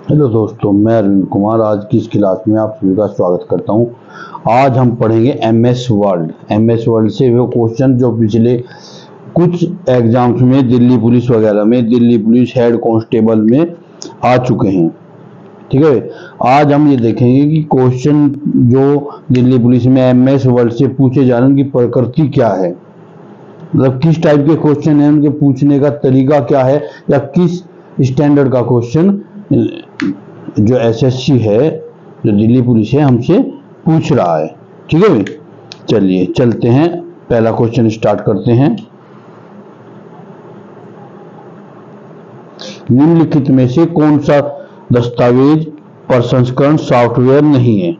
Hello दोस्तों, मैं अरविंद कुमार आज की इस क्लास में आप सभी का स्वागत करता हूं। आज हम पढ़ेंगे एमएस वर्ल्ड से वो क्वेश्चन जो पिछले कुछ एग्जाम्स में दिल्ली पुलिस वगैरह में, दिल्ली पुलिस हेड कांस्टेबल में आ चुके हैं। ठीक है, आज हम ये देखेंगे कि क्वेश्चन जो दिल्ली पुलिस में एमएस वर्ल्ड से पूछे जा रहे हैं उनकी प्रकृति क्या है, मतलब किस टाइप के क्वेश्चन है, उनके पूछने का तरीका क्या है, या किस स्टैंडर्ड का क्वेश्चन जो एसएससी है, जो दिल्ली पुलिस है, हमसे पूछ रहा है। ठीक है भाई, चलिए चलते हैं, पहला क्वेश्चन स्टार्ट करते हैं। निम्नलिखित में से कौन सा दस्तावेज प्रसंस्करण सॉफ्टवेयर नहीं है।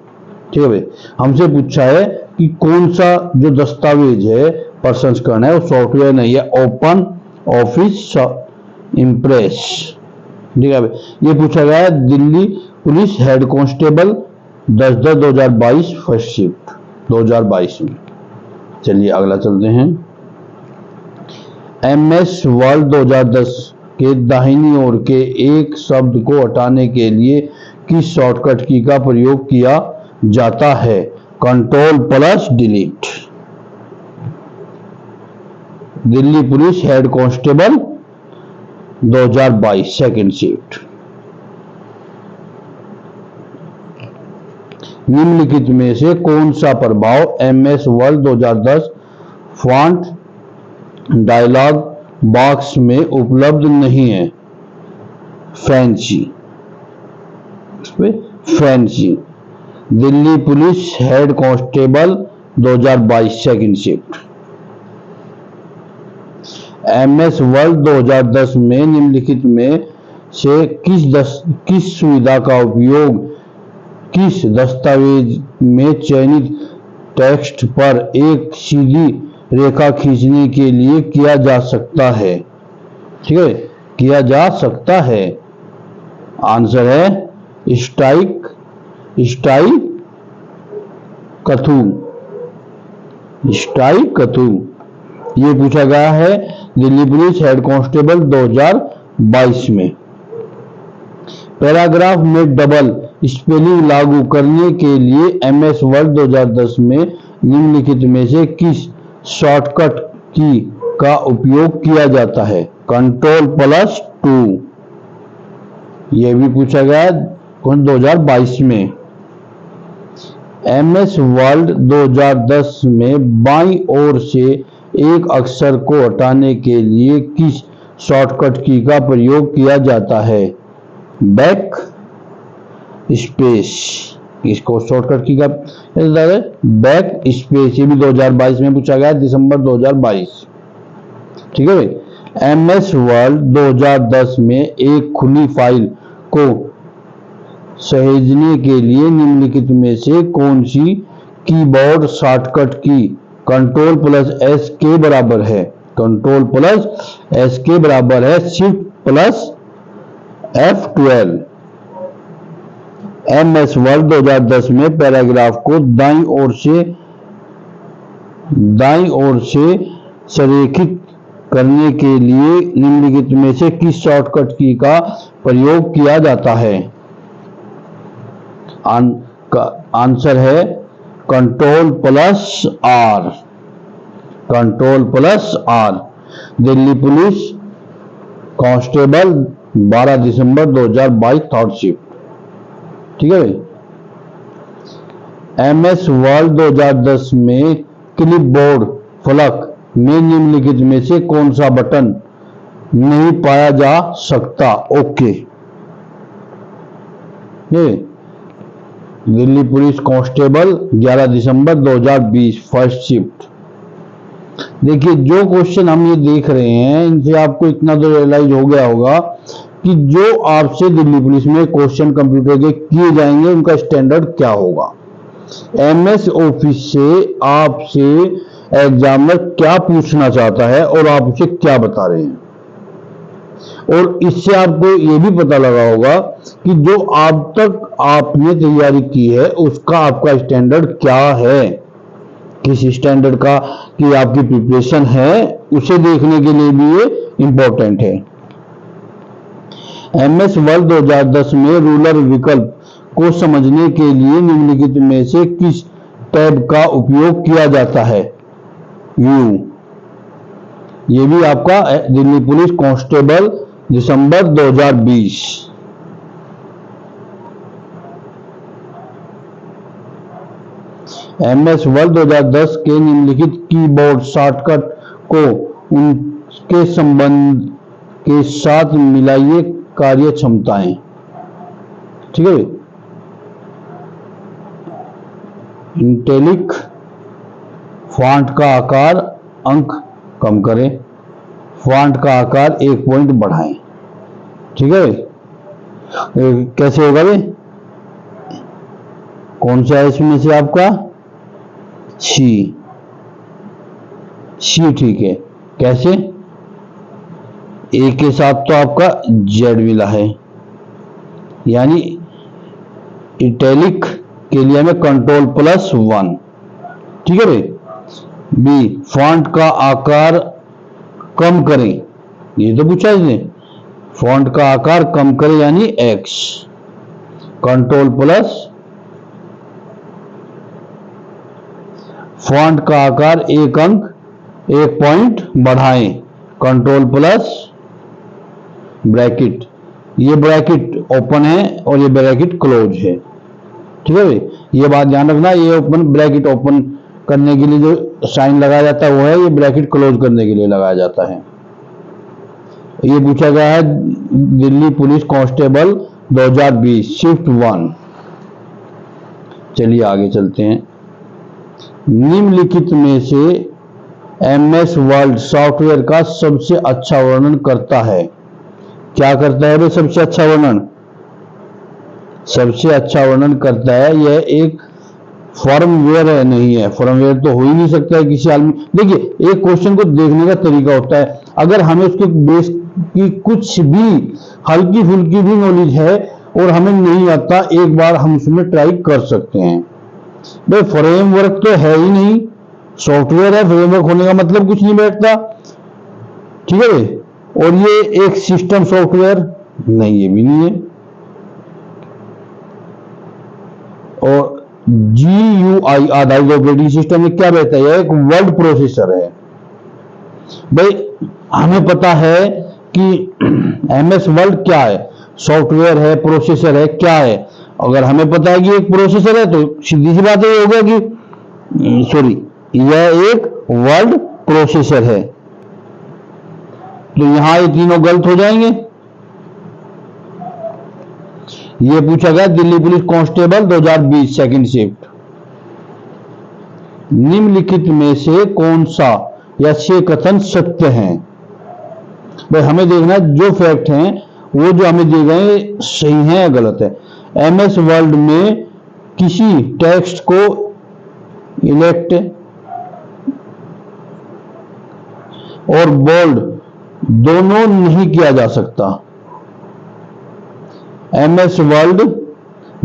ठीक है भाई, हमसे पूछा है कि कौन सा जो दस्तावेज है प्रसंस्करण है वो सॉफ्टवेयर नहीं है। Open office Impress. ठीक है, ये पूछा गया है Delhi police head constable 10/10/2022 first shift 2022 में। चलिए अगला चलते हैं। एमएस वर्ल्ड 2010 के दाहिनी ओर के एक शब्द को हटाने के लिए किस शॉर्टकट की का प्रयोग किया जाता है। Ctrl+Delete। Delhi police head constable 2022 second shift. निम्नलिखित में से कौन सा प्रभाव MS world 2010 font dialog box में उपलब्ध नहीं है। Fancy. Delhi police head constable 2022 second shift. MS world 2010 में निम्नलिखित में से किस सुविधा का उपयोग किस दस्तावेज में चयनित टेक्स्ट पर एक सीधी रेखा खींचने के लिए किया जा सकता है। ठीक है, किया जा सकता है। आंसर है स्टाई कथू। ये पूछा गया है दिल्ली पुलिस हेड कांस्टेबल 2022 में। पैराग्राफ में डबल स्पेलिंग लागू करने के लिए एमएस वर्ल्ड 2010 में निम्नलिखित में से किस शॉर्टकट की का उपयोग किया जाता है। Ctrl+2। यह भी पूछा गया 2022 में। एमएस वर्ल्ड 2010 में बाईं ओर से एक अक्षर को हटाने के लिए किस शॉर्टकट की का प्रयोग किया जाता है। Back space. इसको शॉर्टकट की का बैक स्पेस। ये भी 2022 में पूछा गया, दिसंबर 2022। ठीक है भाई। एमएस वर्ल्ड 2010 में एक खुली फाइल को सहेजने के लिए निम्नलिखित में से कौन सी कीबोर्ड शॉर्टकट की Ctrl+S के बराबर है। Ctrl+S के बराबर है Shift+F12। एमएस वर्ल्ड 2010 में पैराग्राफ को दाईं ओर से संरेखित करने के लिए निम्नलिखित में से किस शॉर्टकट की का प्रयोग किया जाता है। आंसर है Ctrl+R। दिल्ली पुलिस कांस्टेबल 12 दिसंबर 2022 थर्ड शिफ्ट। ठीक है भाई। एमएस वर्ल्ड 2010 में क्लिपबोर्ड फलक में निम्नलिखित में से कौन सा बटन नहीं पाया जा सकता। ओके। दिल्ली पुलिस कांस्टेबल 11 दिसंबर 2020 फर्स्ट शिफ्ट। देखिए, जो क्वेश्चन हम ये देख रहे हैं इनसे आपको इतना तो रियलाइज हो गया होगा कि जो आपसे दिल्ली पुलिस में क्वेश्चन कंप्यूटर के किए जाएंगे उनका स्टैंडर्ड क्या होगा। एमएस ऑफिस से आपसे एग्जामिनर क्या पूछना चाहता है और आप उसे क्या बता रहे हैं, और इससे आपको ये भी पता लगा होगा कि जो अब तक आपने तैयारी की है उसका आपका स्टैंडर्ड क्या है, किस स्टैंडर्ड का की आपकी प्रिपरेशन है, उसे देखने के लिए भी ये इंपॉर्टेंट है। MS वर्ल्ड 2010 में रूलर विकल्प को समझने के लिए निम्नलिखित में से किस टैब का उपयोग किया जाता है? व्यू। ये भी आपका दिल्ली पुलिस कांस्टेबल दिसंबर 2020। MS वर्ल्ड 2010 के निम्नलिखित कीबोर्ड शॉर्टकट को उनके संबंध के साथ मिलाइए कार्य क्षमताएं। ठीक है, इंटेलिक, फॉन्ट का आकार अंक कम करें, फॉन्ट का आकार 1 पॉइंट बढ़ाएं। ठीक है, कैसे होगा ये? कौन सा है इसमें से आपका? सी ठीक है। कैसे? ए के साथ तो आपका जेड मिला है, यानी इटैलिक के लिए हमें Ctrl+1। ठीक है भाई। बी, फॉन्ट का आकार कम करें, ये तो पूछा इसने। फॉन्ट का आकार कम करें यानी एक्स, Ctrl+। फॉन्ट का आकार 1 पॉइंट बढ़ाएं, Ctrl+ ब्रैकेट। ये ब्रैकेट ओपन है और ये ब्रैकेट क्लोज है। ठीक है भाई, ये बात ध्यान रखना। ये ओपन ब्रैकेट ओपन करने के लिए जो साइन लगाया जाता है वो है, ये ब्रैकेट क्लोज करने के लिए लगाया जाता है। ये पूछा गया है दिल्ली पुलिस कांस्टेबल 2020 शिफ्ट 1। चलिए आगे चलते हैं। निम्नलिखित में से MS वर्ल्ड सॉफ्टवेयर का सबसे अच्छा वर्णन करता है। क्या करता है भाई? सबसे अच्छा वर्णन, सबसे अच्छा वर्णन करता है। यह एक फर्मवेयर है, नहीं है, फर्मवेयर तो हो ही नहीं सकता है किसी हाल में। देखिए, एक क्वेश्चन को देखने का तरीका होता है। अगर हमें उसके बेस की कुछ भी हल्की फुल्की भी नॉलेज है और हमें नहीं आता, एक बार हम उसमें ट्राई कर सकते हैं। भाई फ्रेमवर्क तो है ही नहीं, सॉफ्टवेयर है, फ्रेमवर्क होने का मतलब कुछ नहीं बैठता। ठीक है, और ये एक सिस्टम सॉफ्टवेयर नहीं, ये भी नहीं है। और GUI आधारित ऑपरेटिंग सिस्टम में क्या रहता है? एक वर्ड प्रोसेसर है। भाई हमें पता है कि MS वर्ल्ड क्या है, सॉफ्टवेयर है, प्रोसेसर है, क्या है। अगर हमें पता है कि एक प्रोसेसर है तो सीधी सी बात ये हो गया कि सॉरी, यह एक वर्ड प्रोसेसर है। तो यहां ये तीनों गलत हो जाएंगे। ये पूछा गया Delhi police constable 2020 second shift. निम्नलिखित में से कौन सा या से कथन सत्य है? भाई हमें देखना है जो फैक्ट हैं वो जो हमें दिए गए सही है या गलत है। MS वर्ल्ड में किसी टेक्स्ट को इलेक्ट और बोल्ड दोनों नहीं किया जा सकता। MS वर्ल्ड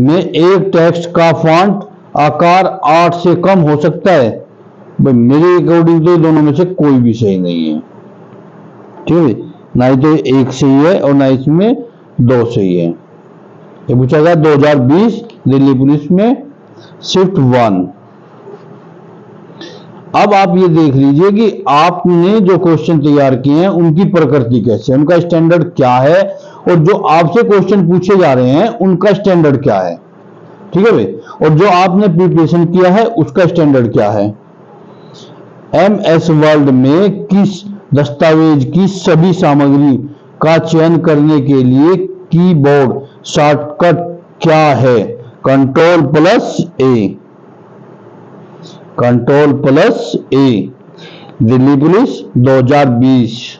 में एक टेक्स्ट का फॉन्ट आकार 8 से कम हो सकता है। भाई मेरे अकॉर्डिंग तो दोनों में से कोई भी सही नहीं है। ठीक है, ना ही तो एक सही है और ना इसमें 2 सही है। ये पूछा गया 2020 दिल्ली पुलिस में शिफ्ट 1। अब आप ये देख लीजिए कि आपने जो क्वेश्चन तैयार किए हैं उनकी प्रकृति कैसे है, उनका स्टैंडर्ड क्या है, और जो आपसे क्वेश्चन पूछे जा रहे हैं उनका स्टैंडर्ड क्या है। ठीक है भाई, और जो आपने प्रिपरेशन किया है उसका स्टैंडर्ड क्या है। MS वर्ल्ड में किस दस्तावेज की सभी सामग्री का चयन करने के लिए कीबोर्ड शॉर्टकट क्या है? Ctrl+A। Ctrl+A। Delhi police 2020।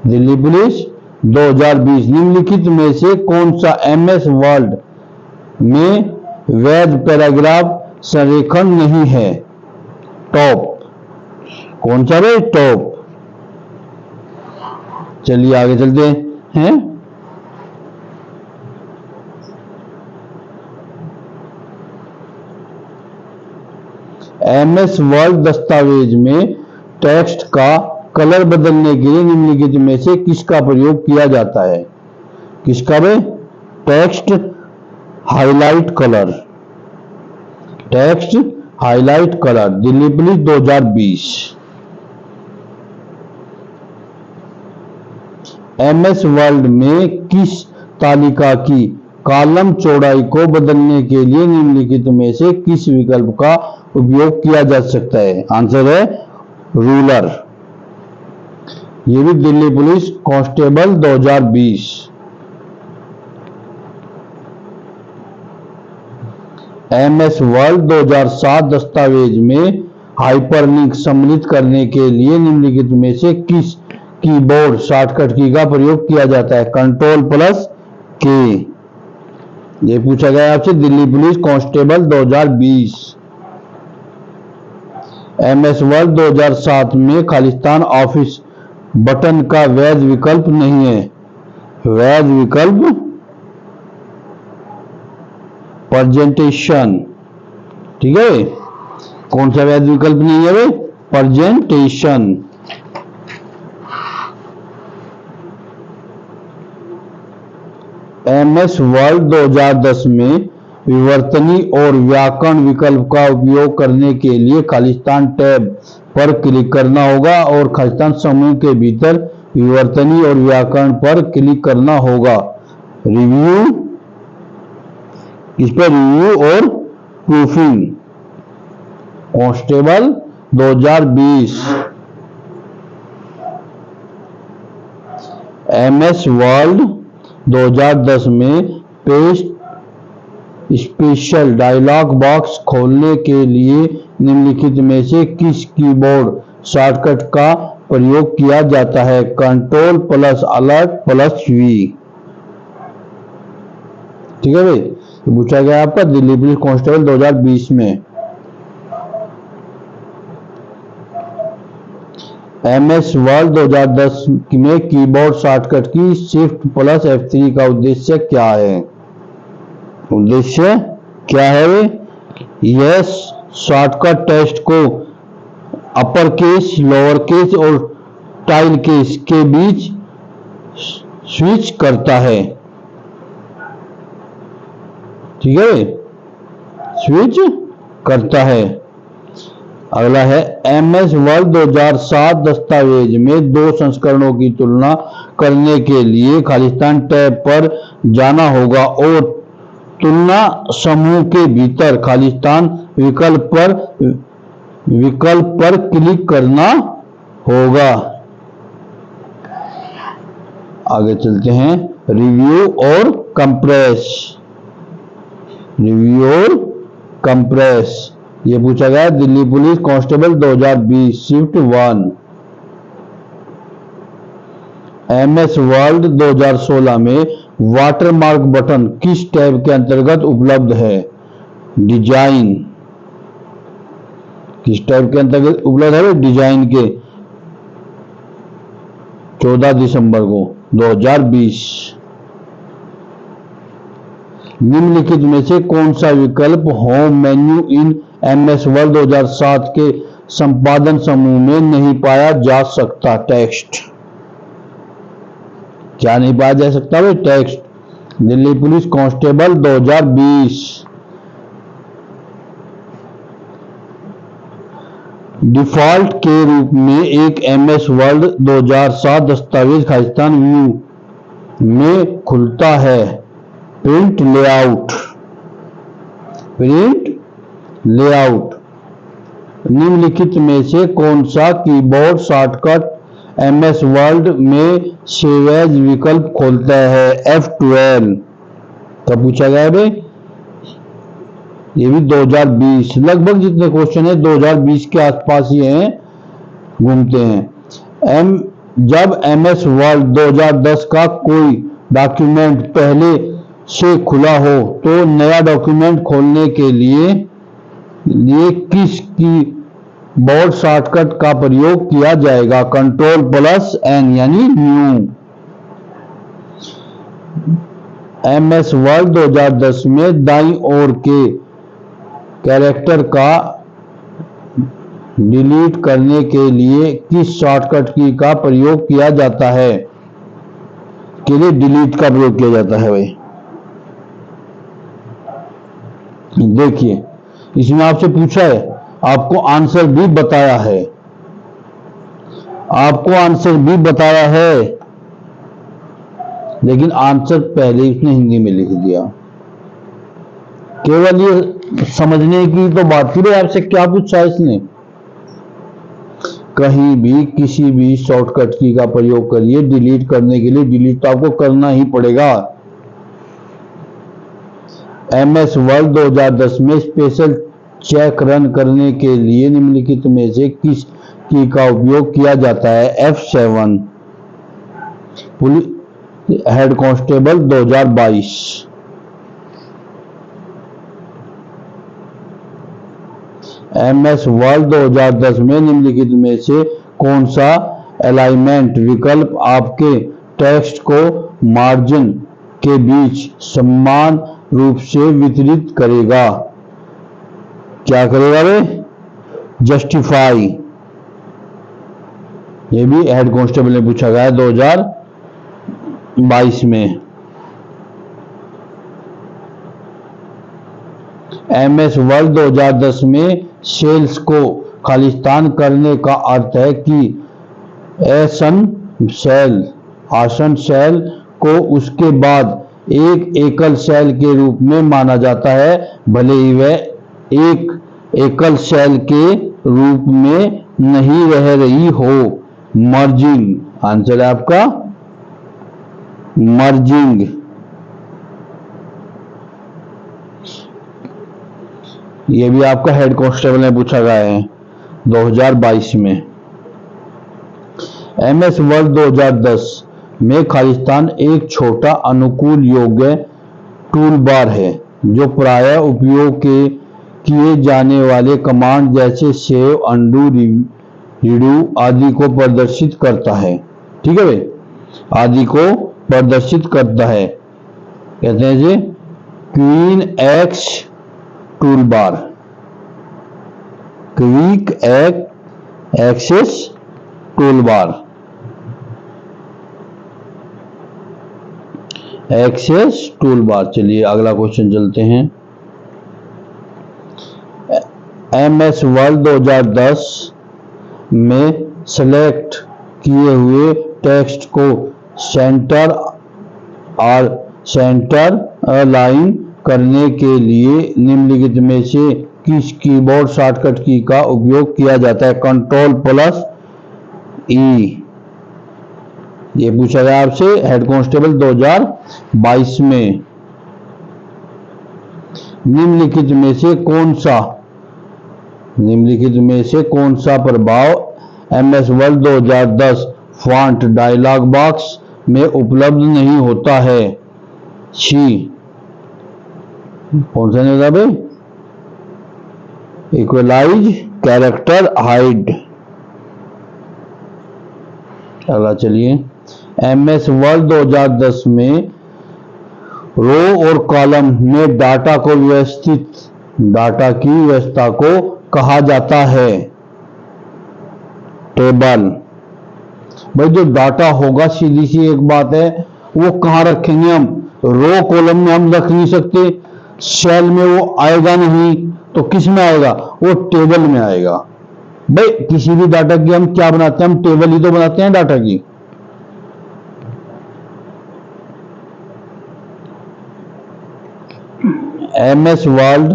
Delhi police 2020। निम्नलिखित में से कौन सा MS वर्ल्ड में वैध पैराग्राफ संरेखन नहीं है? टॉप। कौन सा है? टॉप। चलिए आगे चलते हैं। MS वर्ल्ड दस्तावेज में टेक्स्ट का कलर बदलने के लिए निम्नलिखित में से किसका प्रयोग किया जाता है? किसका बे? Text highlight colour. Text highlight colour, Delhi police 2020। MS Word में किस तालिका की कॉलम चौड़ाई को बदलने के लिए निम्नलिखित में से किस विकल्प का उपयोग किया जा सकता है? आंसर है रूलर। ये भी Delhi police constable 2020। MS world 2007 दस्तावेज में हाइपरलिंक सम्मिलित करने के लिए निम्नलिखित में से किस कीबोर्ड शॉर्टकट की का प्रयोग किया जाता है? Ctrl+K। ये पूछा गया आपसे, Delhi police constable 2020। MS world 2007 में खालिस्तान ऑफिस बटन का वैध विकल्प नहीं है। वैध विकल्प प्रेजेंटेशन। ठीक है, कौन सा वैध विकल्प नहीं है? प्रेजेंटेशन। एमएस वर्ल्ड 2010 में विवर्तनी और व्याकरण विकल्प का उपयोग करने के लिए खालिस्तान टैब पर क्लिक करना होगा और खालिस्तान समूह के भीतर विवर्तनी और व्याकरण पर क्लिक करना होगा। रिव्यू, इस पर रिव्यू और प्रूफिंग। कांस्टेबल 2020। एमएस वर्ल्ड 2010 में पेस्ट स्पेशल डायलॉग बॉक्स खोलने के लिए निम्नलिखित में से किस कीबोर्ड शॉर्टकट का प्रयोग किया जाता है? Ctrl+Alt+V। ठीक है भाई, पूछा गया आपका दिल्ली पुलिस कांस्टेबल 2020 में। एमएस वर्ल्ड 2010 में कीबोर्ड शॉर्टकट की Shift+F3 का उद्देश्य क्या है? उद्देश्य क्या है? यह शॉर्टकट टेक्स्ट को अपर केस, लोअर केस और टाइल केस के बीच स्विच करता है। ठीक है, स्विच करता है। अगला है, एमएस वर्ल्ड 2007 दस्तावेज में दो संस्करणों की तुलना करने के लिए खालिस्तान टैब पर जाना होगा और तुलना समूह के भीतर खालिस्तान विकल्प पर क्लिक करना होगा। आगे चलते हैं, रिव्यू और कंप्रेस। रिव्यू और कंप्रेस, ये पूछा गया Delhi police constable 2020 shift 1। MS world 2016 में वाटरमार्क बटन किस टैब के अंतर्गत उपलब्ध है? डिजाइन। किस टैब के अंतर्गत उपलब्ध है? डिजाइन के 14 दिसंबर को 2020। निम्नलिखित में से कौन सा विकल्प home menu in MS world 2007 के संपादन समूह में नहीं पाया जा सकता? टेक्स्ट। क्या नहीं पाया जा सकता भाई? Text. Delhi police constable 2020। Default के रूप में एक एमएस वर्ल्ड 2007 दस्तावेज खालिस्तान व्यू में खुलता है। Print layout. Print layout. निम्नलिखित में से कौन सा कीबोर्ड शॉर्टकट एमएस वर्ल्ड में सेव एज विकल्प खोलता है? F12। कब पूछा गया भाई? ये भी 2020। लगभग जितने क्वेश्चन है 2020 के आसपास ही हैं, घूमते हैं। जब एमएस वर्ल्ड 2010 का कोई डॉक्यूमेंट पहले से खुला हो तो नया डॉक्यूमेंट खोलने के लिए किस कीबोर्ड शॉर्टकट का प्रयोग किया जाएगा? Ctrl+N यानी न्यू। एमएस वर्ल्ड 2010 में दाईं ओर के कैरेक्टर का डिलीट करने के लिए किस शॉर्टकट की का प्रयोग किया जाता है? के लिए डिलीट का प्रयोग किया जाता है भाई। देखिए इसमें आपसे पूछा है, आपको आंसर भी बताया है, आपको आंसर भी बताया है, लेकिन आंसर पहले इसने हिंदी में लिख दिया। केवल ये समझने की तो बात थी, आपसे क्या पूछा इसने? कहीं भी किसी भी शॉर्टकट की का प्रयोग करिए डिलीट करने के लिए, डिलीट तो आपको करना ही पड़ेगा। MS वर्ड 2010 में स्पेशल चेक रन करने के लिए निम्नलिखित में से किस की का उपयोग किया जाता है? F7 police head constable 2022। MS word 2010 में निम्नलिखित में से कौन सा अलाइनमेंट विकल्प आपके टेक्स्ट को मार्जिन के बीच समान रूप से वितरित करेगा? क्या करेगा रे? जस्टिफाई। ये भी हेड कांस्टेबल ने पूछा गया है 2022 में। MS वर्ड 2010 में सेल्स को खालिस्तान करने का अर्थ है कि आसन सेल को उसके बाद एक एकल सेल के रूप में माना जाता है, भले ही वह एक एकल सेल के रूप में नहीं रह रही हो। मर्जिंग आंसर है आपका मर्जिंग। ये भी आपका हेड कांस्टेबल ने पूछा गया है 2022 में। MS वर्ड 2010 में खालिस्तान एक छोटा अनुकूल योग्य टूल बार है जो प्रायः उपयोग किए जाने वाले कमांड जैसे सेव, अनडू, रीडू आदि को प्रदर्शित करता है। ठीक है भाई, आदि को प्रदर्शित करता है। कहते हैं जी quick access toolbar, quick access toolbar, access toolbar. चलिए अगला क्वेश्चन चलते हैं। MS वर्ड 2010 में सेलेक्ट किए हुए टेक्स्ट को सेंटर अलाइन करने के लिए निम्नलिखित में से किस कीबोर्ड शॉर्टकट की का उपयोग किया जाता है? Ctrl+E। ये पूछा गया आपसे हेड कांस्टेबल 2022 में। निम्नलिखित में से कौन सा प्रभाव MS word 2010 font dialog box में उपलब्ध नहीं होता है? कौन सा नहीं होता भाई? Equalise, character hide. अगला चलिए, MS वर्ड 2010 में रो और कॉलम में डाटा की व्यवस्था को कहा जाता है? टेबल। भाई जो डाटा होगा सीधी सी एक बात है, वो कहाँ रखेंगे हम? रो कॉलम में हम रख नहीं सकते, सेल में वो आएगा नहीं, तो किस में आएगा? वो टेबल में आएगा। भाई किसी भी डाटा की हम क्या बनाते हैं? हम टेबल ही तो बनाते हैं डाटा की। MS वर्ड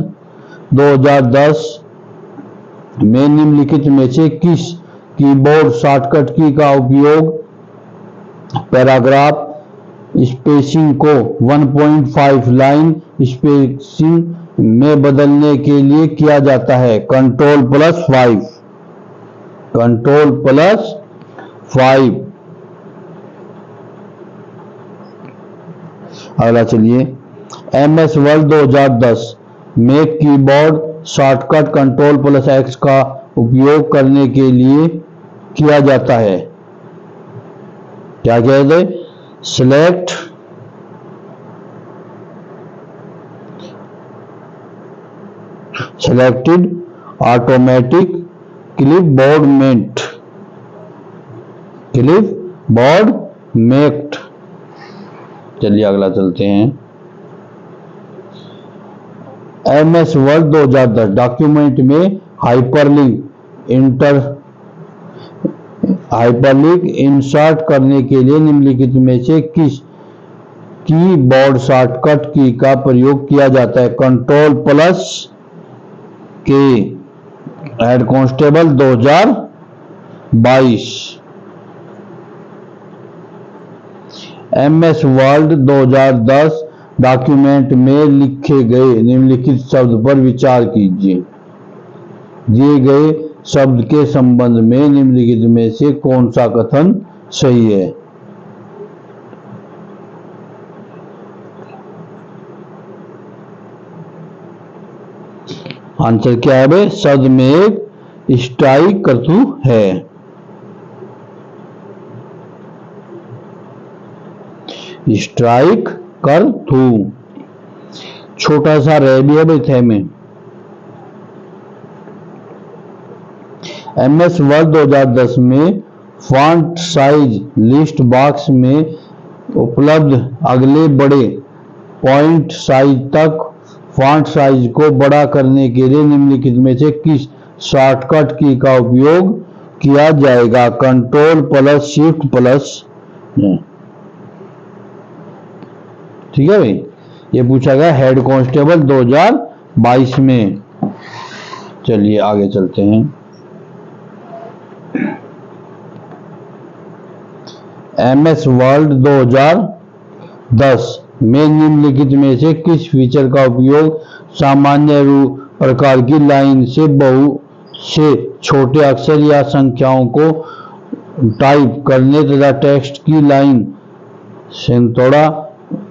2010 में निम्नलिखित में से किस कीबोर्ड शॉर्टकट की का उपयोग पैराग्राफ स्पेसिंग को 1.5 लाइन स्पेसिंग में बदलने के लिए किया जाता है? Ctrl+5। अगला चलिए, MS वर्ड 2010 में कीबोर्ड शॉर्टकट Ctrl+X का उपयोग करने के लिए किया जाता है? क्या कहते हैं? सिलेक्ट, सेलेक्टेड, ऑटोमेटिक, क्लिपबोर्डमेंट, क्लिपबोर्डमेंट। चलिए अगला चलते हैं। MS वर्ड 2010 डॉक्यूमेंट में हाइपरलिंक इंसर्ट करने के लिए निम्नलिखित में से किस कीबोर्ड शॉर्टकट की का प्रयोग किया जाता है? Ctrl+K। Head constable 2022। MS word 2010 document में लिखे गए निम्नलिखित शब्द पर विचार कीजिए। दिए गए शब्द के संबंध में निम्नलिखित में से कौन सा कथन सही है? आंसर क्या है भाई? शब्द में एक स्ट्राइक कर्तु है। स्ट्राइक कर्तु। छोटा सा रह भी है भाई थे में। MS वर्ड 2010 में फॉन्ट साइज लिस्ट बॉक्स में उपलब्ध अगले बड़े पॉइंट साइज तक फॉन्ट साइज को बड़ा करने के लिए निम्नलिखित में से किस शॉर्टकट की का उपयोग किया जाएगा? Ctrl+Shift+। ठीक है भाई, ये पूछा गया हेड कांस्टेबल 2022 में। चलिए आगे चलते हैं। MS वर्ड 2010 में निम्नलिखित में से किस फीचर का उपयोग सामान्य प्रकार की लाइन से से छोटे अक्षर या संख्याओं को टाइप करने तथा टेक्स्ट की लाइन से थोड़ा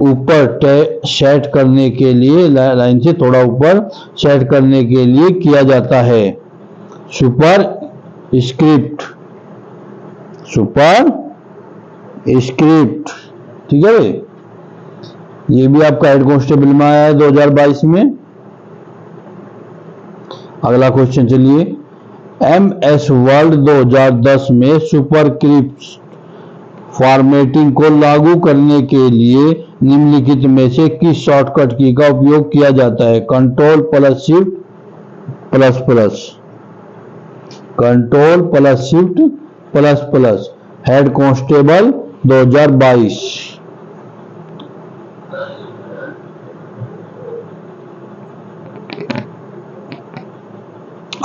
ऊपर सेट करने के लिए लाइन से थोड़ा ऊपर सेट करने के लिए किया जाता है? Super script. ठीक है भाई, ये भी आपका हेड कांस्टेबल में आया है 2022 में। अगला क्वेश्चन चलिए। MS वर्ड 2010 में सुपरस्क्रिप्ट फॉर्मेटिंग को लागू करने के लिए निम्नलिखित में से किस शॉर्टकट की का उपयोग किया जाता है? Ctrl+Shift++। Head constable 2022।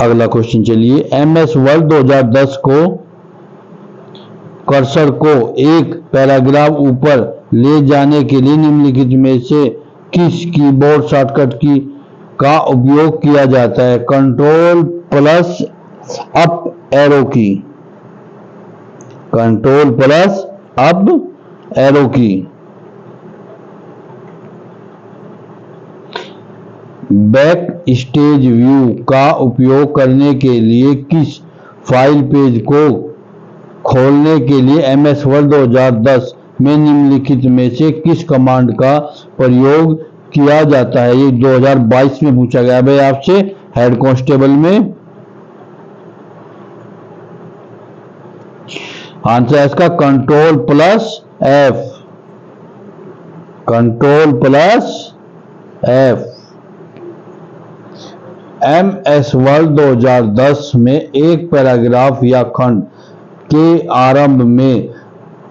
अगला क्वेश्चन चलिए। MS वर्ड 2010 को कर्सर को एक पैराग्राफ ऊपर ले जाने के लिए निम्नलिखित में से किस कीबोर्ड शॉर्टकट की का उपयोग किया जाता है? Ctrl+Up एरो की। Ctrl+Up एरो की। बैक स्टेज व्यू का उपयोग करने के लिए किस फाइल पेज को खोलने के लिए MS वर्ड 2010 में निम्नलिखित में से किस कमांड का प्रयोग किया जाता है? ये 2022 में पूछा गया भाई आपसे हेड कांस्टेबल में। आंसर है इसका Ctrl+F। MS वर्ड 2010 में एक पैराग्राफ या खंड के आरंभ में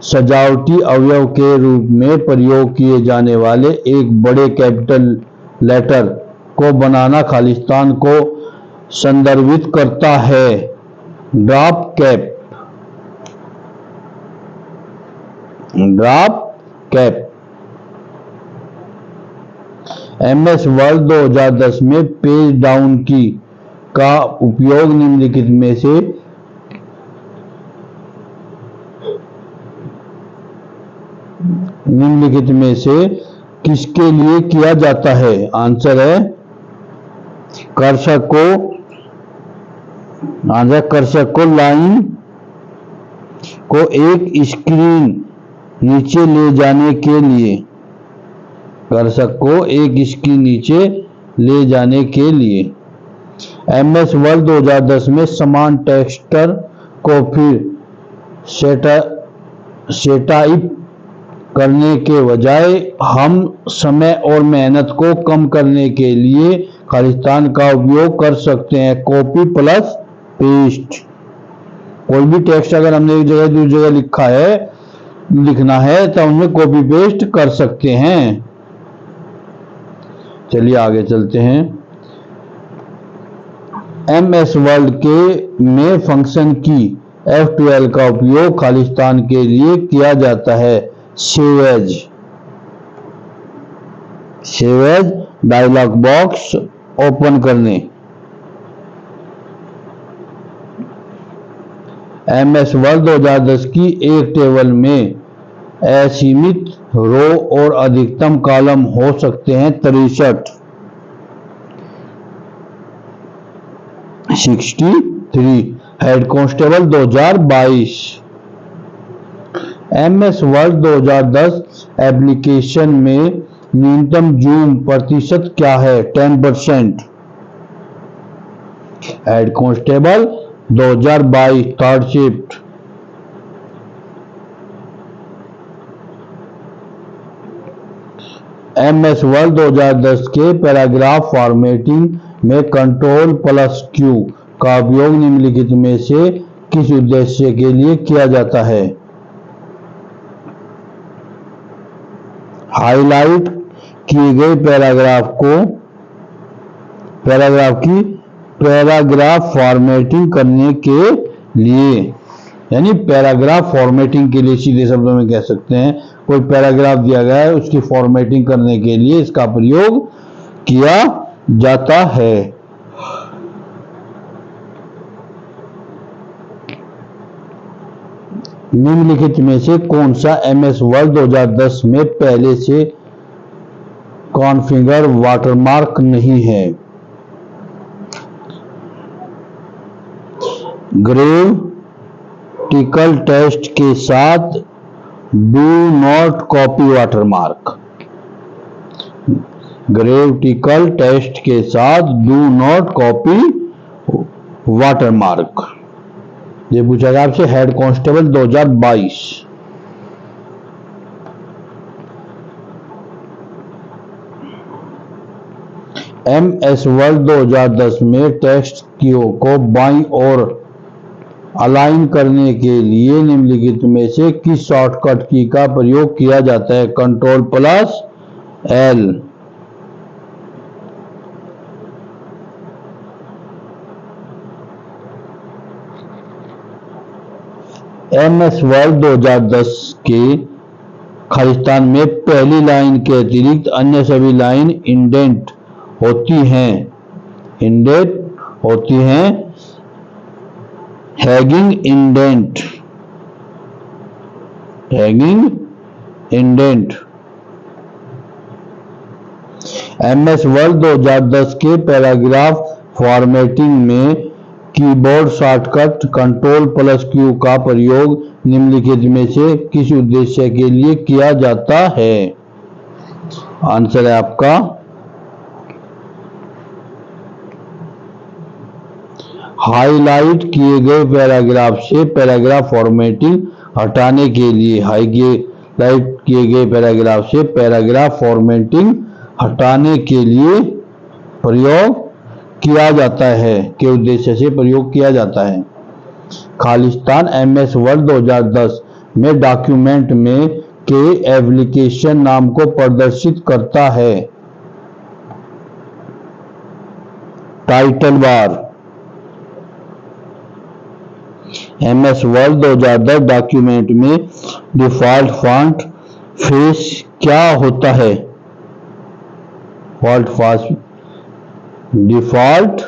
सजावटी अवयव के रूप में प्रयोग किए जाने वाले एक बड़े कैपिटल लेटर को बनाना खालिस्तान को संदर्भित करता है? Drop cap. MS वर्ड 2010 में पेज डाउन की का उपयोग निम्नलिखित में से किसके लिए किया जाता है? आंसर है कर्सर को लाइन को एक स्क्रीन नीचे ले जाने के लिए। कर्सर को एक स्क्रीन नीचे ले जाने के लिए। MS वर्ल्ड 2010 में समान टेक्सचर को फिर सेटाइप करने के बजाय हम समय और मेहनत को कम करने के लिए खालिस्तान का उपयोग कर सकते हैं। कॉपी प्लस पेस्ट, कोई भी टेक्स्ट अगर हमने एक जगह दूसरी जगह लिखना है तो उनमें कॉपी पेस्ट कर सकते हैं। चलिए आगे चलते हैं। MS वर्ल्ड के में फंक्शन की F12 का उपयोग खालिस्तान के लिए किया जाता है। Save as dialog box open करने। MS वर्ल्ड 2010 की एक टेबल में असीमित रो और अधिकतम कॉलम हो सकते हैं 63। Head constable 2022। MS world 2010 application में न्यूनतम जूम प्रतिशत क्या है? 10%। Head constable 2022 third shift. MS world 2010 के पैराग्राफ फॉर्मेटिंग में कंट्रोल प्लस Q का उपयोग निम्नलिखित में से किस उद्देश्य के लिए किया जाता है? हाईलाइट किए गए पैराग्राफ फॉर्मेटिंग करने के लिए, यानी पैराग्राफ फॉर्मेटिंग के लिए सीधे शब्दों में कह सकते हैं। कोई पैराग्राफ दिया गया है उसकी फॉर्मेटिंग करने के लिए इसका प्रयोग किया जाता है। निम्नलिखित में से कौन सा MS वर्ल्ड 2010 में पहले से कॉन्फ़िगर वाटरमार्क नहीं है? ग्रेविटिकल टेस्ट के साथ डू नॉट कॉपी वाटरमार्क। ग्रेविटिकल टेस्ट के साथ डू नॉट कॉपी वाटरमार्क। ये पूछा गया आपसे हेड कांस्टेबल 2022। MS वर्ल्ड 2010 में टेक्स्ट को बाईं ओर अलाइन करने के लिए निम्नलिखित में से किस शॉर्टकट की का प्रयोग किया जाता है? Control plus L। MS world 2010 के खालिस्तान में पहली लाइन के अतिरिक्त अन्य सभी लाइन इंडेंट होती हैं। Hanging indent. MS वर्ल्ड 2010 के पैराग्राफ फॉर्मेटिंग में keyboard shortcut control plus Q का प्रयोग निम्नलिखित में से किस उद्देश्य के लिए किया जाता है? आंसर है आपका हाईलाइट किए गए पैराग्राफ से पैराग्राफ फॉर्मेटिंग हटाने के लिए। हाईलाइट किए गए पैराग्राफ से पैराग्राफ फॉर्मेटिंग हटाने के लिए प्रयोग किया जाता है, के उद्देश्य से प्रयोग किया जाता है। खालिस्तान MS वर्ल्ड 2010 में डॉक्यूमेंट में के एप्लीकेशन नाम को प्रदर्शित करता है। Title bar. MS world 2010 document में डिफॉल्ट फॉन्ट फेस क्या होता है? डिफॉल्ट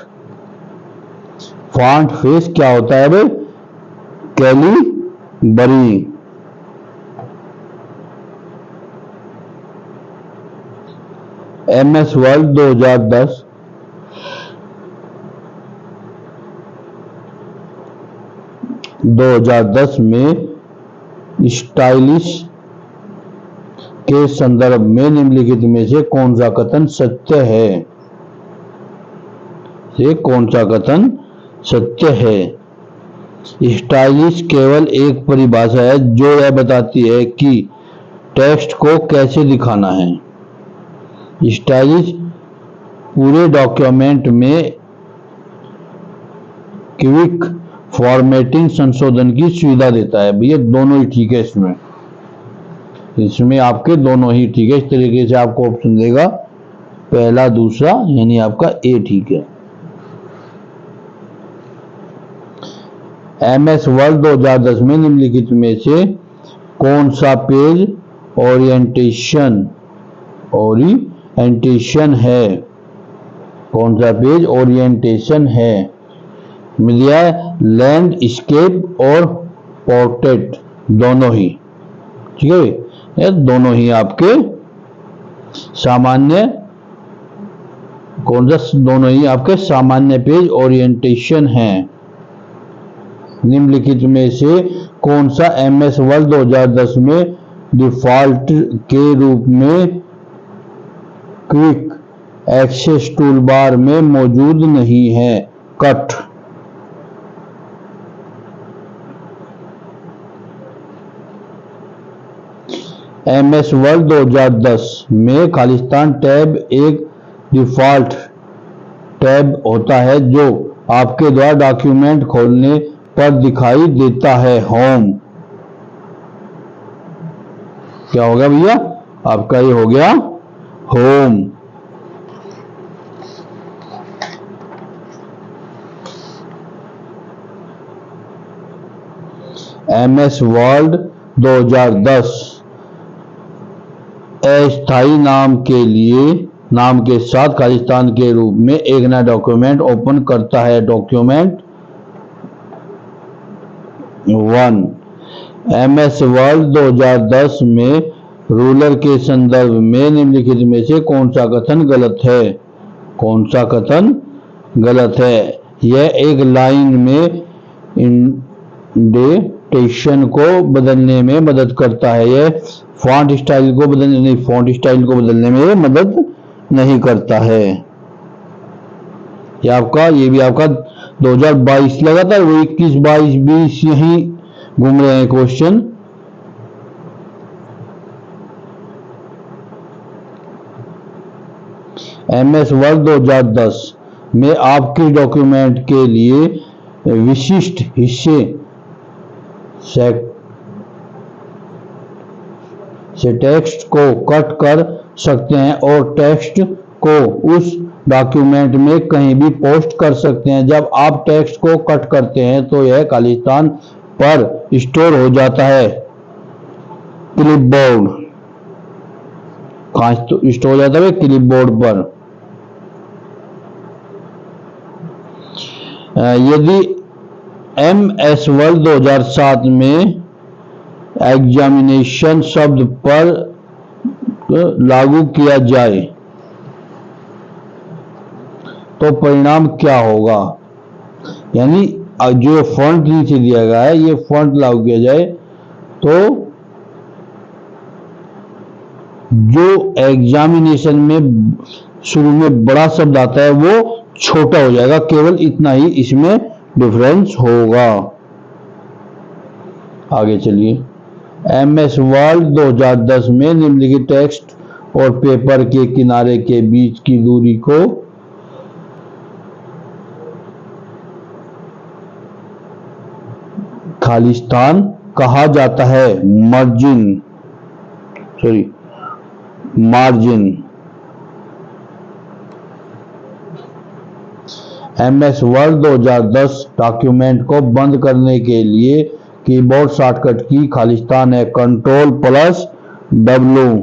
फॉन्ट फेस क्या होता है? कैलिबरी। MS वर्ल्ड 2010 में स्टाइलिश के संदर्भ में निम्नलिखित में से कौन सा कथन सत्य है? से कौन सा कथन सत्य है? स्टाइलिश केवल एक परिभाषा है जो यह बताती है कि टेक्स्ट को कैसे दिखाना है। स्टाइलिश पूरे डॉक्यूमेंट में क्विक फॉर्मेटिंग संशोधन की सुविधा देता है। भैया दोनों ही ठीक है, इसमें आपके दोनों ही ठीक है। इस तरीके से आपको ऑप्शन देगा पहला दूसरा, यानी आपका ए ठीक है। MS वर्ड 2010 में निम्नलिखित में से कौन सा पेज ओरिएंटेशन है? कौन सा पेज ओरिएंटेशन है? मिलिया लैंडस्केप और पोर्ट्रेट दोनों ही ठीक है। ये दोनों ही आपके सामान्य कौन सा दोनों ही आपके सामान्य पेज ओरिएंटेशन है। निम्नलिखित में से कौन सा MS वर्ड 2010 में डिफॉल्ट के रूप में क्विक एक्सेस टूलबार में मौजूद नहीं है? कट। MS वर्ड 2010 में खालिस्तान टैब एक डिफॉल्ट टैब होता है जो आपके द्वारा डॉक्यूमेंट खोलने पर दिखाई देता है। होम। क्या होगा भैया? आपका ये हो गया होम। MS वर्ड 2010 अस्थायी नाम के साथ खालिस्तान के रूप में एक नया डॉक्यूमेंट ओपन करता है। डॉक्यूमेंट 1। MS वर्ड 2010 में रूलर के संदर्भ में निम्नलिखित में से कौन सा कथन गलत है? कौन सा कथन गलत है? यह एक लाइन में इंडेंटेशन को बदलने में मदद करता है। यह फॉन्ट स्टाइल को बदलने में मदद नहीं करता है। ये भी आपका 2022 लगा था, वो 21, 22, 20 यही घूम रहे हैं क्वेश्चन। MS वर्ड 2010 में आप किस डॉक्यूमेंट के लिए विशिष्ट हिस्से से टेक्स्ट को कट कर सकते हैं और टेक्स्ट को उस डॉक्यूमेंट में कहीं भी पोस्ट कर सकते हैं? जब आप टेक्स्ट को कट करते हैं तो यह खालिस्तान पर स्टोर हो जाता है। क्लिपबोर्ड कहाँ स्टोर हो जाता है? क्लिपबोर्ड पर। यदि MS वर्ड 2007 में एग्जामिनेशन शब्द पर लागू किया जाए तो परिणाम क्या होगा? यानी जो फॉन्ट नीचे दिया गया है, ये फॉन्ट लागू किया जाए तो जो एग्जामिनेशन में शुरू में बड़ा शब्द आता है वो छोटा हो जाएगा। केवल इतना ही इसमें डिफरेंस होगा। आगे चलिए। MS वर्ड 2010 में निम्नलिखित टेक्स्ट और पेपर के किनारे के बीच की दूरी को खालिस्तान कहा जाता है। मार्जिन। MS वर्ड 2010 डॉक्यूमेंट को बंद करने के लिए कीबोर्ड शॉर्टकट की खालिस्तान है Ctrl+W।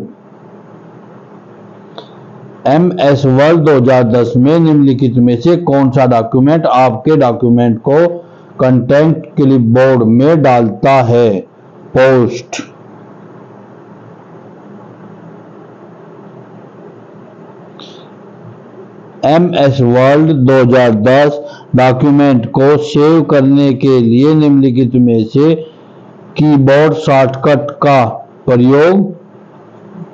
MS वर्ड 2010 में निम्नलिखित में से कौन सा डॉक्यूमेंट आपके डॉक्यूमेंट को कंटेंट क्लिपबोर्ड में डालता है? पोस्ट। MS वर्ड 2010 डॉक्यूमेंट को सेव करने के लिए निम्नलिखित में से कीबोर्ड शॉर्टकट का प्रयोग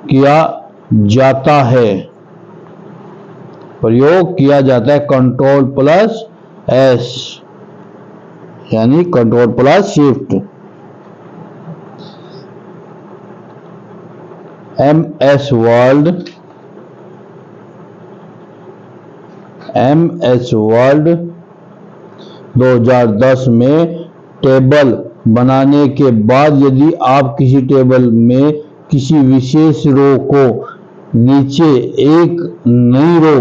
किया जाता है? प्रयोग किया जाता है कंट्रोल प्लस एस, यानी control plus shift. MS world 2010 में टेबल बनाने के बाद यदि आप किसी टेबल में किसी विशेष रो को नीचे एक नई रो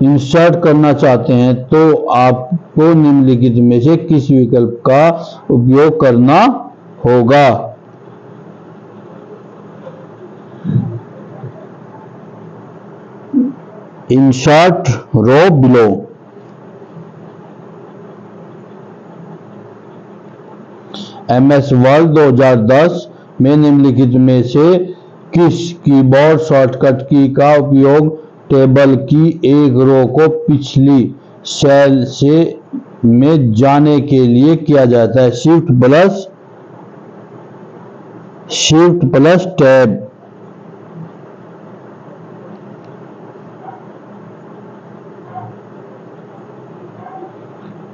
इंसर्ट करना चाहते हैं तो आपको निम्नलिखित में से किस विकल्प का उपयोग करना होगा? Insert row below. MS world 2010 में निम्नलिखित में से किस कीबोर्ड शॉर्टकट की का उपयोग टेबल की एक रो को पिछली सेल से में जाने के लिए किया जाता है? Shift plus tab.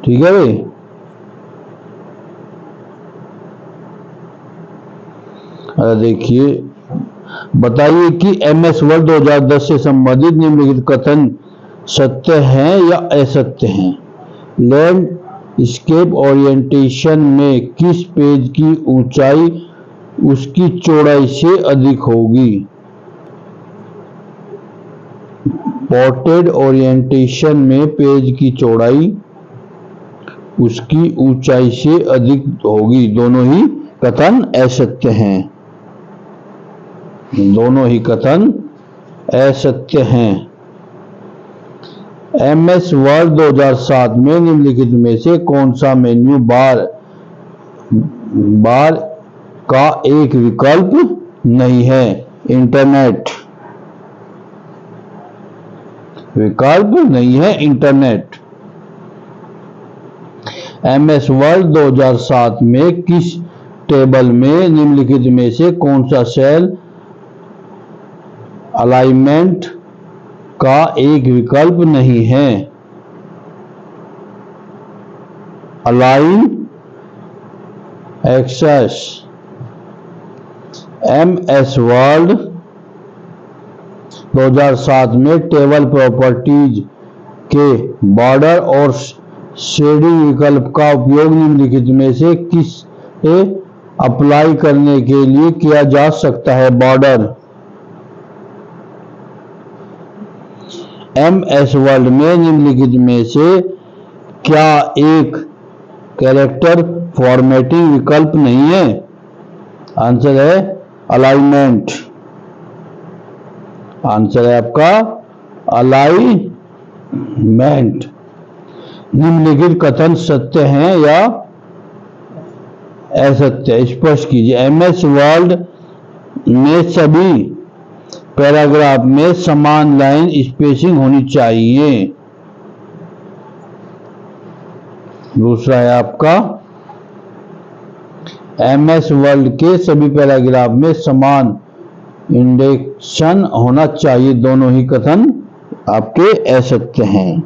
ठीक है भाई। देखिए, बताइए कि एमएस वर्ल्ड 2010 से संबंधित निम्नलिखित कथन सत्य हैं या असत्य हैं? लैंडस्केप ओरिएंटेशन में किस पेज की ऊंचाई उसकी चौड़ाई से अधिक होगी? पोर्ट्रेट ओरिएंटेशन में पेज की चौड़ाई उसकी ऊंचाई से अधिक होगी। दोनों ही कथन असत्य हैं। दोनों ही कथन असत्य हैं। एमएस वर्ल्ड 2007 में निम्नलिखित में से कौन सा मेन्यू बार का एक विकल्प नहीं है? इंटरनेट विकल्प नहीं है, इंटरनेट। एमएस वर्ल्ड 2007 में किस टेबल में निम्नलिखित में से कौन सा सेल अलाइनमेंट का एक विकल्प नहीं है? Align access. एमएस वर्ल्ड 2007 में टेबल प्रॉपर्टीज के बॉर्डर और शेडिंग विकल्प का उपयोग निम्नलिखित में से किसे अप्लाई करने के लिए किया जा सकता है? बॉर्डर। एमएस वर्ल्ड में निम्नलिखित में से क्या एक कैरेक्टर फॉर्मेटिंग विकल्प नहीं है? आंसर है अलाइनमेंट। आंसर है आपका अलाइनमेंट। निम्नलिखित कथन सत्य हैं या असत्य? स्पष्ट कीजिए। एमएस वर्ल्ड में सभी पैराग्राफ में समान लाइन स्पेसिंग होनी चाहिए। दूसरा है आपका एमएस वर्ल्ड के सभी पैराग्राफ में समान इंडेक्शन होना चाहिए। दोनों ही कथन आपके असत्य हैं।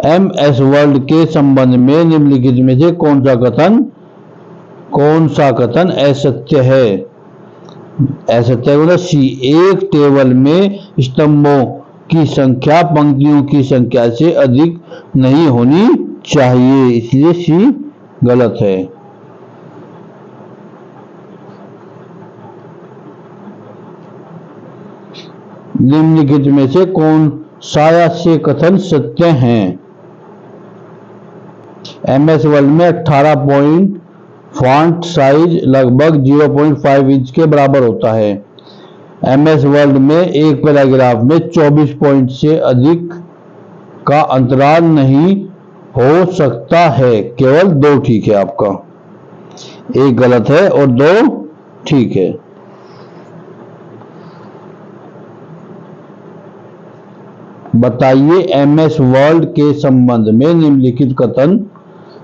एमएस वर्ल्ड के संबंध में निम्नलिखित में से कौन सा कथन असत्य है? असत्य मतलब सी। एक टेबल में स्तंभों की संख्या पंक्तियों की संख्या से अधिक नहीं होनी चाहिए, इसलिए सी गलत है। निम्नलिखित में से कौन सा से कथन सत्य हैं? एमएस वर्ल्ड में 18 पॉइंट फॉन्ट साइज लगभग 0.5 इंच के बराबर होता है। एमएस वर्ल्ड में एक पैराग्राफ में 24 पॉइंट से अधिक का अंतराल नहीं हो सकता है। केवल 2 ठीक है आपका। एक गलत है और 2 ठीक है। बताइए एमएस वर्ल्ड के संबंध में निम्नलिखित कथन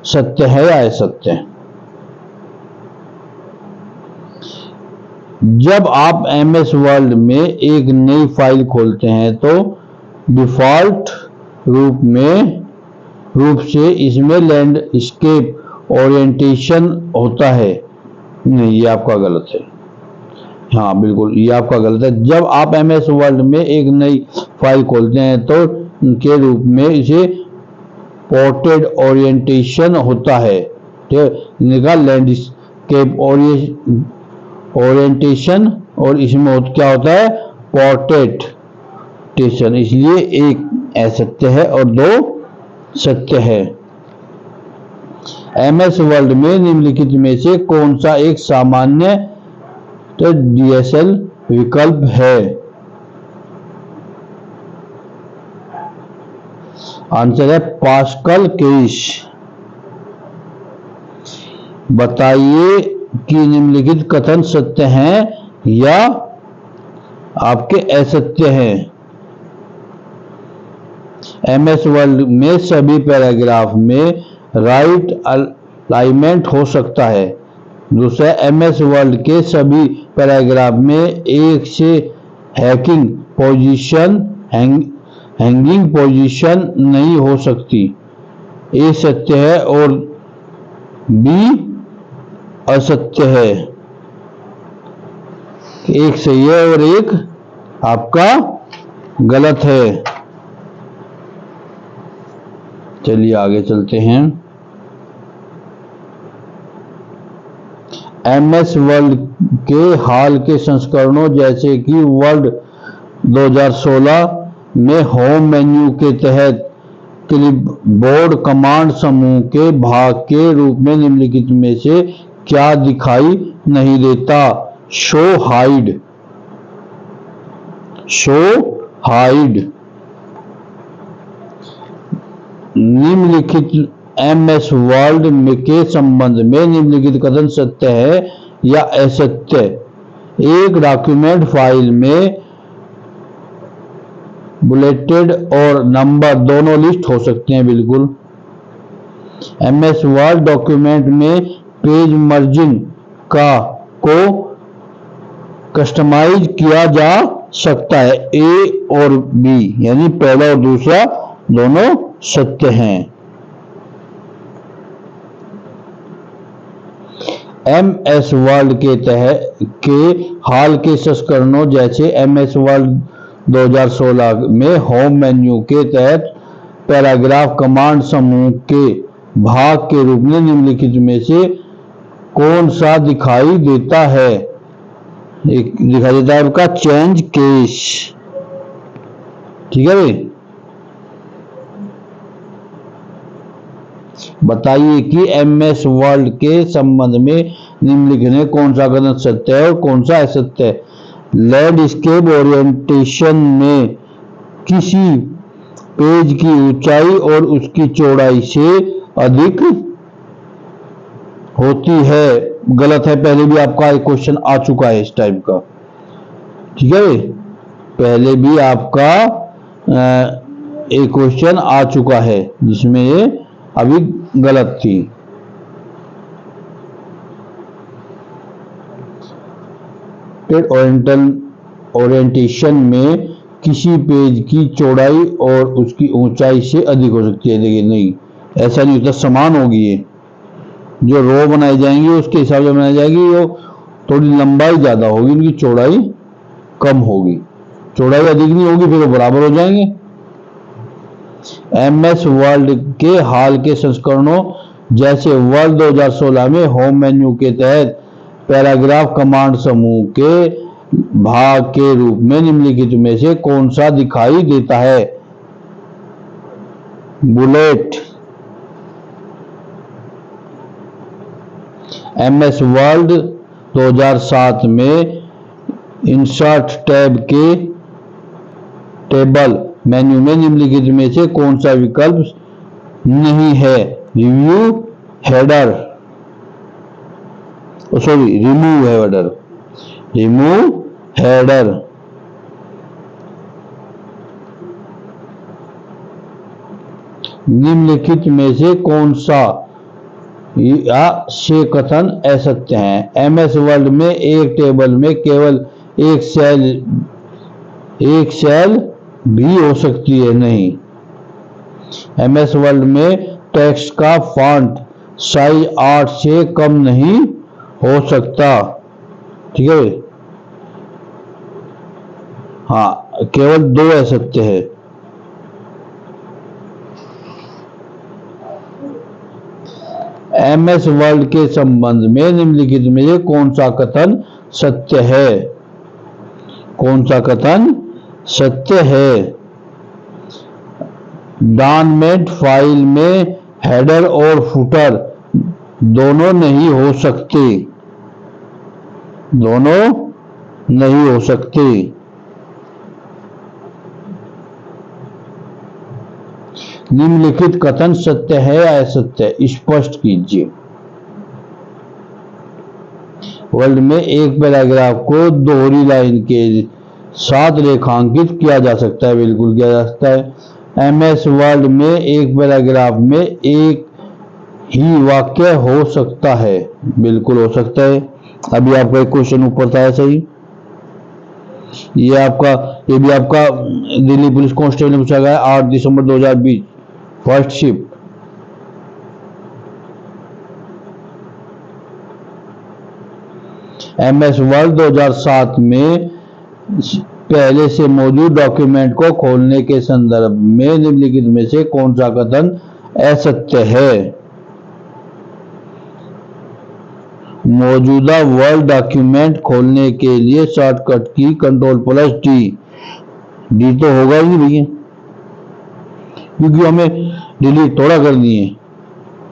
सत्य है या असत्य? जब आप एमएस वर्ल्ड में एक नई फाइल खोलते हैं तो डिफ़ॉल्ट रूप से इसमें लैंडस्केप ओरिएंटेशन होता है। नहीं, ये आपका गलत है। हाँ बिल्कुल, ये आपका गलत है। जब आप एमएस वर्ल्ड में एक नई फाइल खोलते हैं तो के रूप में इसे पोर्ट्रेट ओरिएंटेशन होता है। ठीक है, इनका लैंडस्केप ओरिएंटेशन और इसमें क्या होता है, पोर्ट्रेटेशन। इसलिए एक असत्य है और दो सत्य है। एमएस वर्ल्ड में निम्नलिखित में से कौन सा एक सामान्य डीएसएल विकल्प है? आंसर है पास्कल केस। बताइए कि निम्नलिखित कथन सत्य हैं या आपके असत्य हैं। एमएस वर्ल्ड में सभी पैराग्राफ में राइट अलाइनमेंट हो सकता है। दूसरा, एमएस वर्ल्ड के सभी पैराग्राफ में एक से हैंगिंग पोजीशन नहीं हो सकती। ए सत्य है और बी असत्य है। एक सही है और एक आपका गलत है। चलिए आगे चलते हैं। एमएस वर्ल्ड के हाल के संस्करणों जैसे कि वर्ल्ड 2016 में होम मेन्यू के तहत क्लिपबोर्ड कमांड समूह के भाग के रूप में निम्नलिखित में से क्या दिखाई नहीं देता? Show hide. निम्नलिखित एमएस वर्ल्ड के संबंध में निम्नलिखित कथन सत्य है या असत्य? एक डॉक्यूमेंट फाइल में बुलेटेड और नंबर दोनों लिस्ट हो सकते हैं। बिल्कुल। एमएस वर्ड डॉक्यूमेंट में पेज मर्जिंग को कस्टमाइज किया जा सकता है। ए और बी यानी पहला और दूसरा दोनों सत्य हैं। एमएस वर्ल्ड के हाल के संस्करणों जैसे एमएस वर्ल्ड 2016 में होम मेन्यू के तहत पैराग्राफ कमांड समूह के भाग के रूप में निम्नलिखित में से कौन सा दिखाई देता है? एक दिखाई देता है आपका चेंज केस। ठीक है भाई, बताइए कि एमएस वर्ल्ड के संबंध में निम्नलिखित में कौन सा कथन सत्य है और कौन सा असत्य है? लैंडस्केप ओरिएंटेशन में किसी पेज की ऊंचाई और उसकी चौड़ाई से अधिक होती है। गलत है, पहले भी आपका एक क्वेश्चन आ चुका है इस टाइप का। ठीक है, पहले भी आपका एक क्वेश्चन आ चुका है जिसमें ये अभी गलत थी। ओरिएंटेशन में किसी पेज की चौड़ाई और उसकी ऊंचाई से अधिक हो सकती है। देखिए नहीं, ऐसा नहीं होता, समान होगी। ये जो रो बनाई जाएंगी उसके हिसाब से बनाई जाएगी, वो थोड़ी लंबाई ज्यादा होगी, उनकी चौड़ाई कम होगी। चौड़ाई अधिक नहीं होगी फिर वो बराबर हो जाएंगे। एमएस वर्ल्ड के हाल के संस्करणों जैसे वर्ल्ड 2016 में होम मेन्यू के तहत पैराग्राफ कमांड समूह के भाग के रूप में निम्नलिखित में से कौन सा दिखाई देता है? बुलेट। एमएस वर्ल्ड 2007 में इंसर्ट टैब के टेबल मेन्यू में निम्नलिखित में से कौन सा विकल्प नहीं है? Remove header. निम्नलिखित में से कौन सा या से कथन असत्य हैं। एमएस वर्ड में एक टेबल में केवल एक सेल भी हो सकती है, नहीं। एमएस वर्ड में टेक्स्ट का फॉन्ट साइज 8 से कम नहीं हो सकता, ठीक है। हाँ, केवल 2 असत्य है। एमएस वर्ड के संबंध में निम्नलिखित में से कौन सा कथन सत्य है? कौन सा कथन सत्य है? डॉक्यूमेंट फाइल में हेडर और फुटर दोनों नहीं हो सकते, दोनों नहीं हो सकते। निम्नलिखित कथन सत्य है या असत्य, स्पष्ट कीजिए। वर्ड में एक पैराग्राफ को दोहरी लाइन के साथ रेखांकित किया जा सकता है, बिल्कुल किया जा सकता है। एमएस वर्ड में एक पैराग्राफ में एक ही वाक्य हो सकता है, बिल्कुल हो सकता है। अभी आपका एक क्वेश्चन ऊपर था, सही। ये भी आपका दिल्ली पुलिस कांस्टेबल में पूछा गया 8 दिसंबर 2020, फर्स्ट शिफ्ट। एमएस वर्ड 2007 में पहले से मौजूद डॉक्यूमेंट को खोलने के संदर्भ में निम्नलिखित में से कौन सा कथन असत्य है? मौजूदा वर्ड डॉक्यूमेंट खोलने के लिए शॉर्टकट की Ctrl+D। डी तो होगा ही भैया, क्योंकि हमें डिलीट थोड़ा करनी है,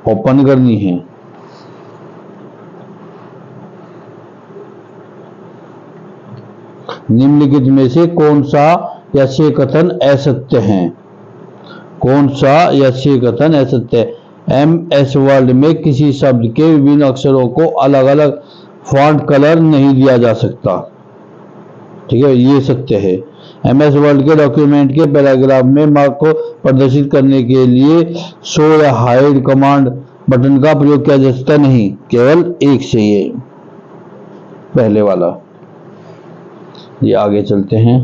ओपन करनी है। निम्नलिखित में से कौन सा या से कथन असत्य हैं? कौन सा या से कथन असत्य है? एमएस वर्ड में किसी शब्द के विभिन्न अक्षरों को अलग अलग फॉन्ट कलर नहीं दिया जा सकता, ठीक है, ये सत्य है। एमएस वर्ड के डॉक्यूमेंट के पैराग्राफ में मार्क को प्रदर्शित करने के लिए शो या हाइड कमांड बटन का प्रयोग किया जा सकता नहीं, केवल एक से, ये पहले वाला। ये आगे चलते हैं।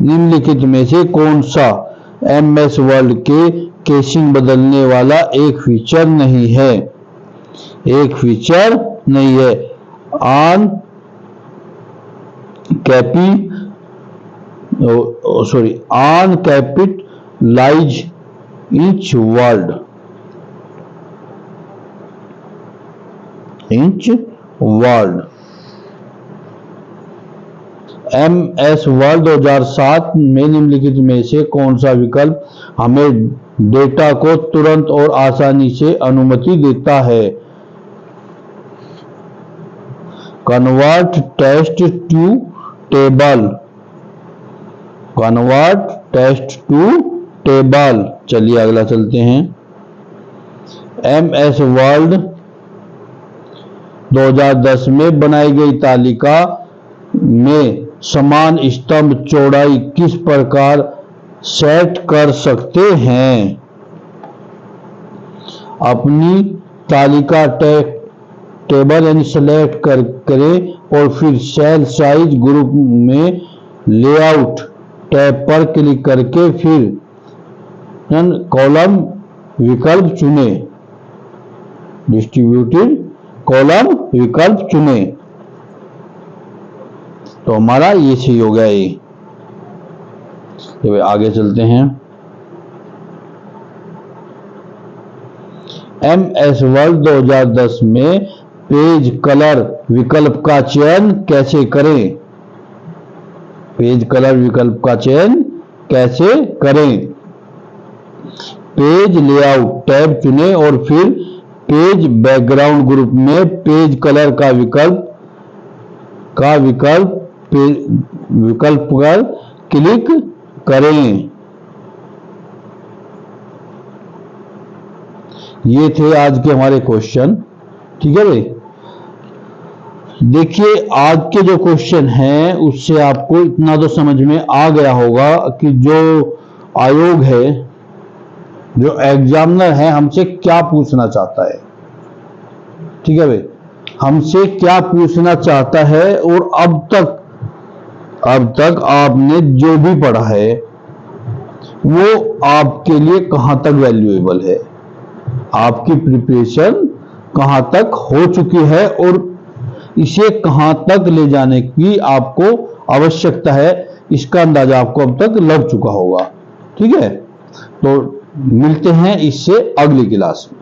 निम्नलिखित में से कौन सा एमएस वर्ड के केसिंग बदलने वाला एक फीचर नहीं है? एक फीचर नहीं है। On capitalize each word, word. MS word 2007 में निम्नलिखित में से कौन सा विकल्प हमें डेटा को तुरंत और आसानी से अनुमति देता है? Convert text to table, convert text to table. चलिए अगला चलते हैं। एमएस वर्ड 2010 में बनाई गई तालिका में समान स्तंभ चौड़ाई किस प्रकार सेट कर सकते हैं? अपनी तालिका टेबल यानी सेलेक्ट करें और फिर सेल साइज ग्रुप में लेआउट टैब पर क्लिक करके फिर कॉलम विकल्प चुने, डिस्ट्रीब्यूटेड कॉलम विकल्प चुने, तो हमारा ये सही हो गया। ये आगे चलते हैं। एमएस वर्ड 2010 में पेज कलर विकल्प का चयन कैसे करें? पेज कलर विकल्प का चयन कैसे करें? पेज लेआउट टैब चुनें और फिर पेज बैकग्राउंड ग्रुप में पेज कलर का विकल्प पर क्लिक करें। ये थे आज के हमारे क्वेश्चन, ठीक है भाई। देखिए आज के जो क्वेश्चन हैं उससे आपको इतना तो समझ में आ गया होगा कि जो आयोग है जो एग्जामिनर है हमसे क्या पूछना चाहता है। ठीक है भाई, हमसे क्या पूछना चाहता है, और अब तक आपने जो भी पढ़ा है वो आपके लिए कहां तक वैल्यूएबल है, आपकी प्रिपरेशन कहां तक हो चुकी है, और इसे कहां तक ले जाने की आपको आवश्यकता है, इसका अंदाजा आपको अब तक लग चुका होगा। ठीक है, तो मिलते हैं इससे अगली क्लास में।